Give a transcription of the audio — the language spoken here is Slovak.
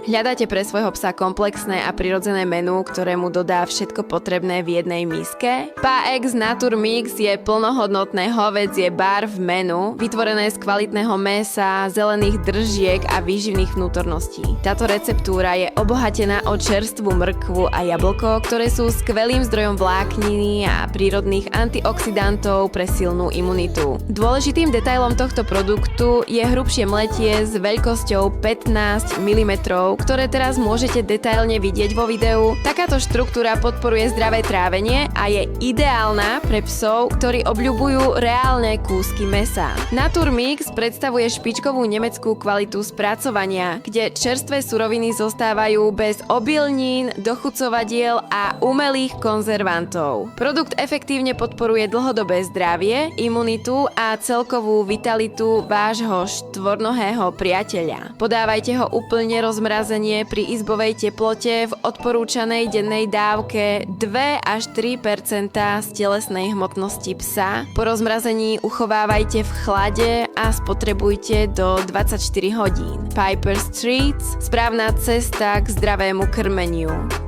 Hľadáte pre svojho psa komplexné a prirodzené menu, ktoré mu dodá všetko potrebné v jednej miske? PAEX Natur Mix je plnohodnotné hovädzie bar v menu, vytvorené z kvalitného mäsa, zelených držiek a výživných vnútorností. Táto receptúra je obohatená o čerstvú mrkvu a jablko, ktoré sú skvelým zdrojom vlákniny a prírodných antioxidantov pre silnú imunitu. Dôležitým detailom tohto produktu je hrubšie mletie s veľkosťou 15 mm, ktoré teraz môžete detailne vidieť vo videu. Takáto štruktúra podporuje zdravé trávenie a je ideálna pre psov, ktorí obľubujú reálne kúsky mäsa. Natur Mix predstavuje špičkovú nemeckú kvalitu spracovania, kde čerstvé suroviny zostávajú bez obilnín, dochucovadiel a umelých konzervantov. Produkt efektívne podporuje dlhodobé zdravie, imunitu a celkovú vitalitu vášho štvornohého priateľa. Podávajte ho úplne rozmrazený pri izbovej teplote v odporúčanej dennej dávke 2 až 3% z telesnej hmotnosti psa. Po rozmrazení uchovávajte v chlade a spotrebujte do 24 hodín. Piper Streets, správna cesta k zdravému krmeniu.